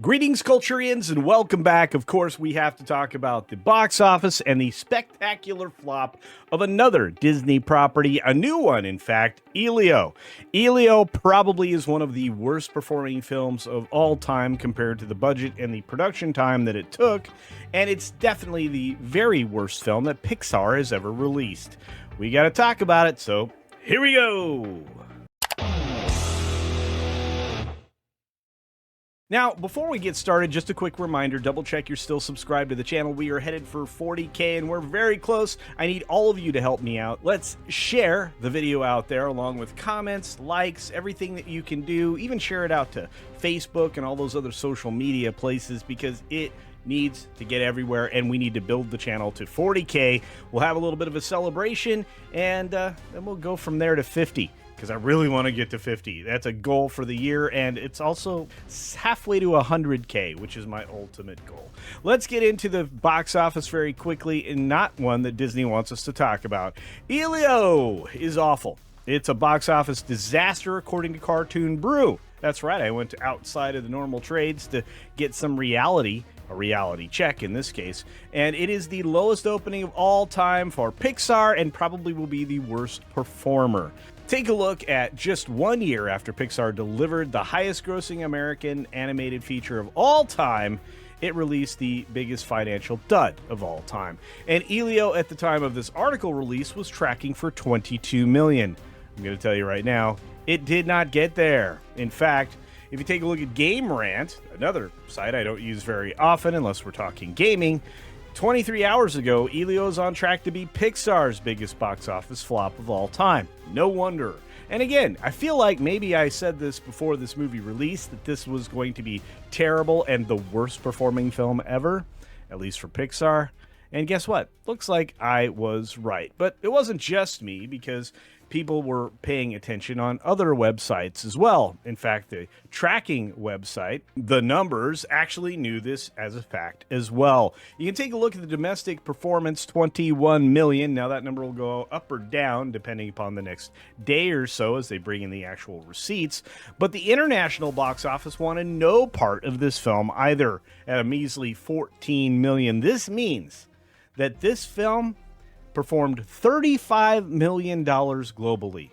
Greetings, Culturians, and welcome back. Of course, we have to talk about the box office and the spectacular flop of another Disney property, a new one, in fact, Elio. Elio probably is one of the worst performing films of all time compared to the budget and the production time that it took, and it's definitely the very worst film that Pixar has ever released. We got to talk about it, so here we go. Now, before we get started, just a quick reminder, double check you're still subscribed to the channel. We are headed for 40K and we're very close. I need all of you to help me out. Let's share the video out there along with comments, likes, everything that you can do. Even share it out to Facebook and all those other social media places because it needs to get everywhere and we need to build the channel to 40K. We'll have a little bit of a celebration and then we'll go from there to 50. Because I really want to get to 50. That's a goal for the year, and it's also halfway to 100K, which is my ultimate goal. Let's get into the box office very quickly, and not one that Disney wants us to talk about. Elio is awful. It's a box office disaster, according to Cartoon Brew. That's right, I went outside of the normal trades to get some reality, a reality check in this case, and it is the lowest opening of all time for Pixar and probably will be the worst performer. Take a look at just 1 year after Pixar delivered the highest grossing American animated feature of all time, it released the biggest financial dud of all time. And Elio, at the time of this article release, was tracking for $22 million. I'm going to tell you right now, it did not get there. In fact, if you take a look at Game Rant, another site I don't use very often unless we're talking gaming, 23 hours ago, Elio is on track to be Pixar's biggest box office flop of all time. No wonder. And again, I feel like maybe I said this before this movie released, that this was going to be terrible and the worst performing film ever, at least for Pixar. And guess what? Looks like I was right. But it wasn't just me, because people were paying attention on other websites as well. In fact, the tracking website, The Numbers, actually knew this as a fact as well. You can take a look at the domestic performance, 21 million. Now that number will go up or down depending upon the next day or so as they bring in the actual receipts. But the international box office wanted no part of this film either, at a measly 14 million. This means that this film performed $35 million globally.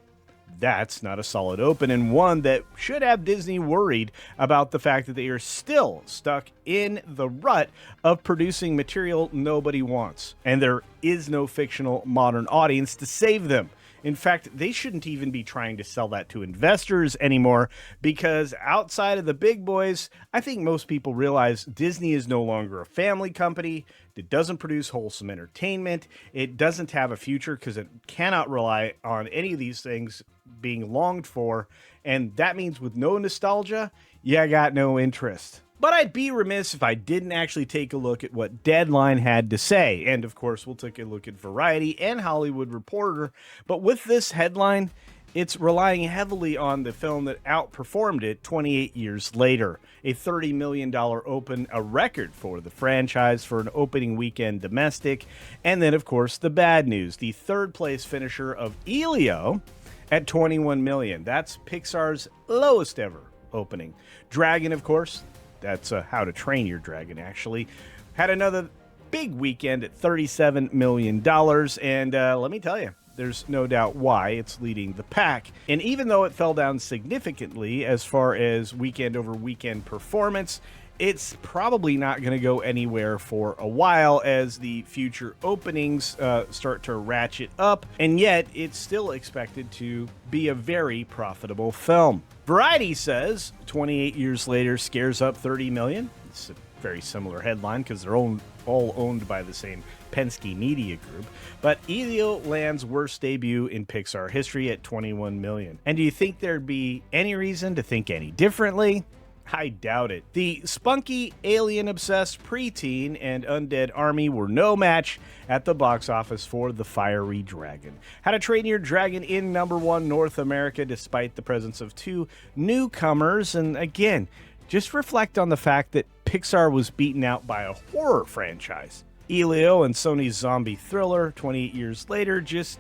That's not a solid open, and one that should have Disney worried about the fact that they are still stuck in the rut of producing material nobody wants. And there is no fictional modern audience to save them. In fact, they shouldn't even be trying to sell that to investors anymore, because outside of the big boys, I think most people realize Disney is no longer a family company. It doesn't produce wholesome entertainment. It doesn't have a future because it cannot rely on any of these things being longed for. And that means with no nostalgia, you got no interest. But I'd be remiss if I didn't actually take a look at what Deadline had to say. And of course, we'll take a look at Variety and Hollywood Reporter. But with this headline, it's relying heavily on the film that outperformed it 28 years later. A $30 million open, a record for the franchise for an opening weekend domestic. And then, of course, the bad news, the third place finisher of Elio at 21 million. That's Pixar's lowest ever opening. Dragon, of course, that's How to Train Your Dragon, actually, had another big weekend at $37 million. And let me tell you, there's no doubt why it's leading the pack. And even though it fell down significantly as far as weekend over weekend performance, it's probably not going to go anywhere for a while as the future openings start to ratchet up. And yet, it's still expected to be a very profitable film. Variety says 28 years later scares up 30 million. It's a very similar headline because they're all owned by the same Penske Media Group. But Elio lands worst debut in Pixar history at 21 million. And do you think there'd be any reason to think any differently? I doubt it. The spunky, alien-obsessed preteen and undead army were no match at the box office for The Fiery Dragon. How to Train Your Dragon in #1 North America despite the presence of two newcomers. And again, just reflect on the fact that Pixar was beaten out by a horror franchise. Elio and Sony's zombie thriller 28 years later just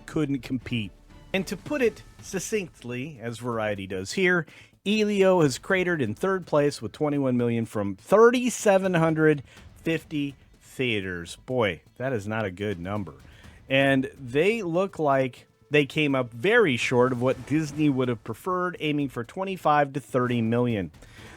couldn't compete. And to put it succinctly, as Variety does here, Elio has cratered in third place with 21 million from 3,750 theaters. Boy, that is not a good number. And they look like they came up very short of what Disney would have preferred, aiming for 25 to 30 million.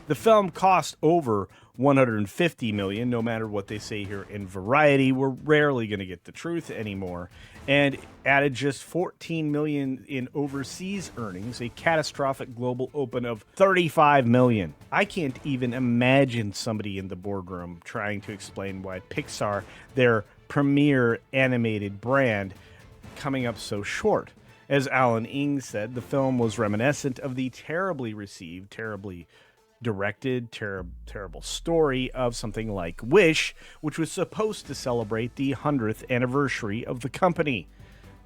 The film cost over 150 million, no matter what they say here in Variety. We're rarely going to get the truth anymore. And added just 14 million in overseas earnings, a catastrophic global open of 35 million. I can't even imagine somebody in the boardroom trying to explain why Pixar, their premier animated brand, coming up so short. As Alan Ing said, the film was reminiscent of the terribly received, terribly directed, terrible story of something like Wish, which was supposed to celebrate the 100th anniversary of the company.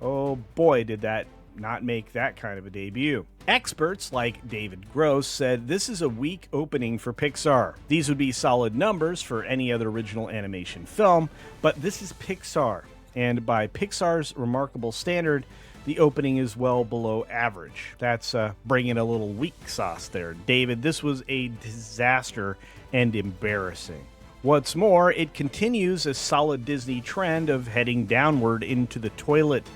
Oh boy, did that not make that kind of a debut. Experts like David Gross said this is a weak opening for Pixar. These would be solid numbers for any other original animation film, but this is Pixar. And by Pixar's remarkable standard, the opening is well below average. That's bringing a little weak sauce there. David, this was a disaster and embarrassing. What's more, it continues a solid Disney trend of heading downward into the toilet,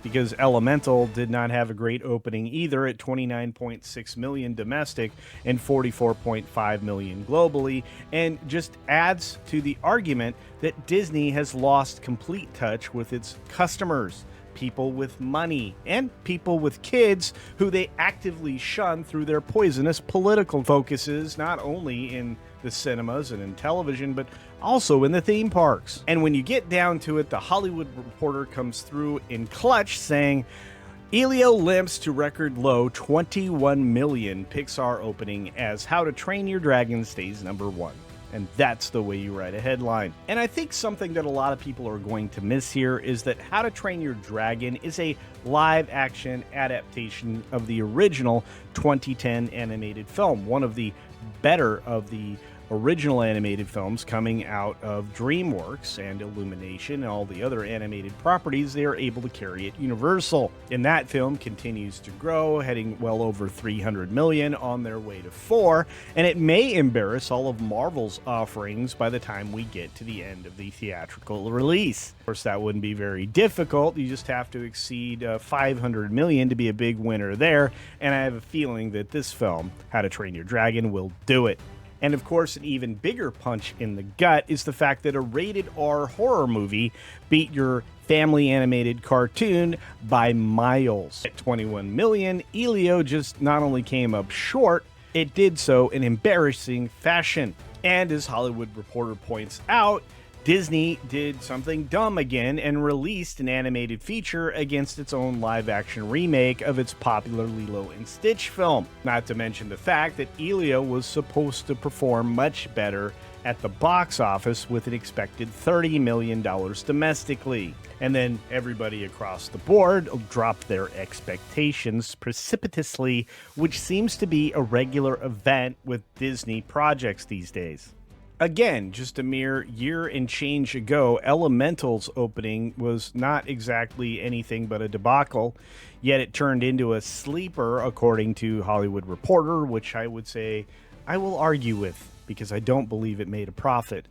because Elemental did not have a great opening either at 29.6 million domestic and 44.5 million globally, and just adds to the argument that Disney has lost complete touch with its customers, people with money, and people with kids who they actively shun through their poisonous political focuses, not only in the cinemas and in television, but also in the theme parks. And when you get down to it, the Hollywood Reporter comes through in clutch saying, Elio limps to record low 21 million Pixar opening as How to Train Your Dragon stays #1. And that's the way you write a headline. And I think something that a lot of people are going to miss here is that How to Train Your Dragon is a live-action adaptation of the original 2010 animated film, one of the better of the original animated films coming out of DreamWorks and Illumination and all the other animated properties they are able to carry at Universal. And that film continues to grow, heading well over 300 million, on their way to 4, and it may embarrass all of Marvel's offerings by the time we get to the end of the theatrical release. Of course, that wouldn't be very difficult. You just have to exceed 500 million to be a big winner there, and I have a feeling that this film, How to Train Your Dragon, will do it. And of course, an even bigger punch in the gut is the fact that a rated R horror movie beat your family animated cartoon by miles. At 21 million, Elio just not only came up short, it did so in embarrassing fashion. And as Hollywood Reporter points out, Disney did something dumb again and released an animated feature against its own live-action remake of its popular Lilo and Stitch film. Not to mention the fact that Elio was supposed to perform much better at the box office with an expected $30 million domestically. And then everybody across the board dropped their expectations precipitously, which seems to be a regular event with Disney projects these days. Again, just a mere year and change ago, Elemental's opening was not exactly anything but a debacle, yet it turned into a sleeper, according to Hollywood Reporter, which I would say I will argue with, because I don't believe it made a profit.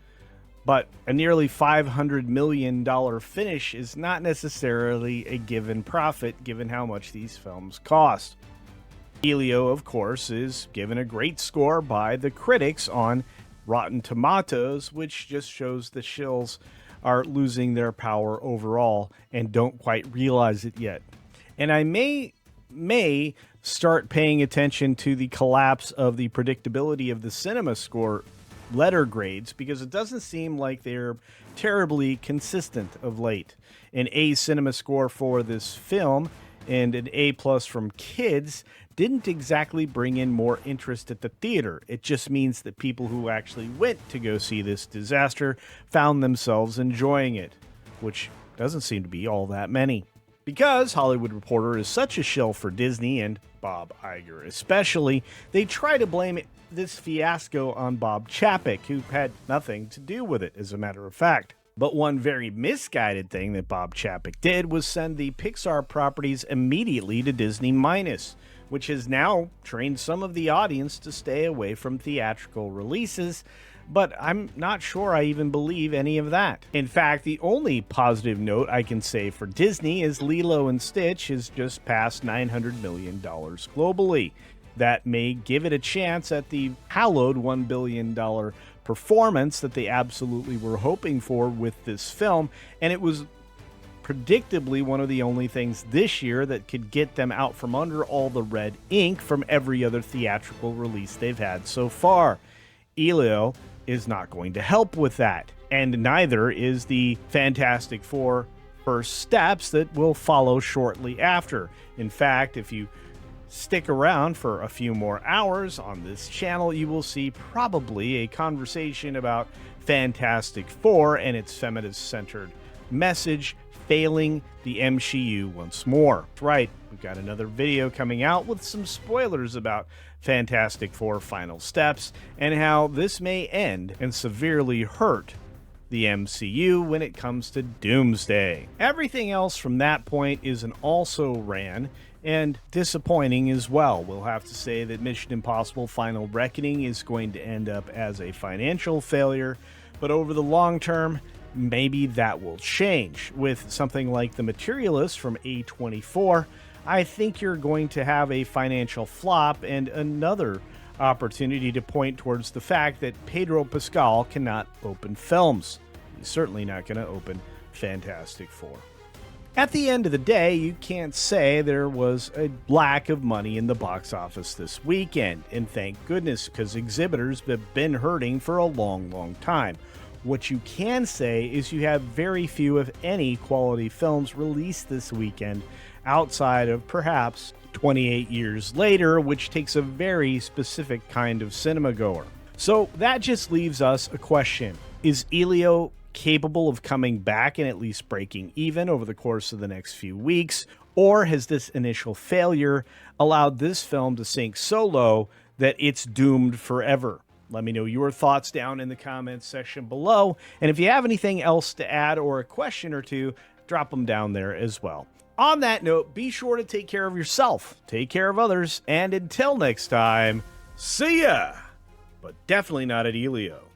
But a nearly $500 million finish is not necessarily a given profit, given how much these films cost. Elio, of course, is given a great score by the critics on Rotten Tomatoes, which just shows the shills are losing their power overall and don't quite realize it yet. And I may start paying attention to the collapse of the predictability of the cinema score letter grades, because it doesn't seem like they're terribly consistent of late. An A cinema score for this film and an A+ from kids didn't exactly bring in more interest at the theater. It just means that people who actually went to go see this disaster found themselves enjoying it, which doesn't seem to be all that many. Because Hollywood Reporter is such a shill for Disney, and Bob Iger especially, they try to blame this fiasco on Bob Chapek, who had nothing to do with it, as a matter of fact. But one very misguided thing that Bob Chapek did was send the Pixar properties immediately to Disney-, which has now trained some of the audience to stay away from theatrical releases. But I'm not sure I even believe any of that. In fact, the only positive note I can say for Disney is Lilo and Stitch has just passed $900 million globally. That may give it a chance at the hallowed $1 billion performance that they absolutely were hoping for with this film, and it was predictably one of the only things this year that could get them out from under all the red ink from every other theatrical release they've had so far. Elio is not going to help with that, and neither is the Fantastic Four first steps that will follow shortly after. In fact, if you stick around for a few more hours on this channel, you will see probably a conversation about Fantastic Four and its feminist-centered message failing the MCU once more. That's right, we've got another video coming out with some spoilers about Fantastic Four Final Steps and how this may end and severely hurt the MCU when it comes to Doomsday. Everything else from that point is an also-ran and disappointing as well. We'll have to say that Mission Impossible Final Reckoning is going to end up as a financial failure, but over the long term, maybe that will change. With something like The Materialist from A24, I think you're going to have a financial flop and another opportunity to point towards the fact that Pedro Pascal cannot open films. He's certainly not going to open Fantastic Four. At the end of the day, you can't say there was a lack of money in the box office this weekend, and thank goodness, because exhibitors have been hurting for a long time. What you can say is you have very few, if any, quality films released this weekend outside of perhaps 28 Years Later, which takes a very specific kind of cinema goer. So that just leaves us a question. Is Elio capable of coming back and at least breaking even over the course of the next few weeks? Or has this initial failure allowed this film to sink so low that it's doomed forever? Let me know your thoughts down in the comments section below. And if you have anything else to add or a question or two, drop them down there as well. On that note, be sure to take care of yourself, take care of others, and until next time, see ya! But definitely not at Elio.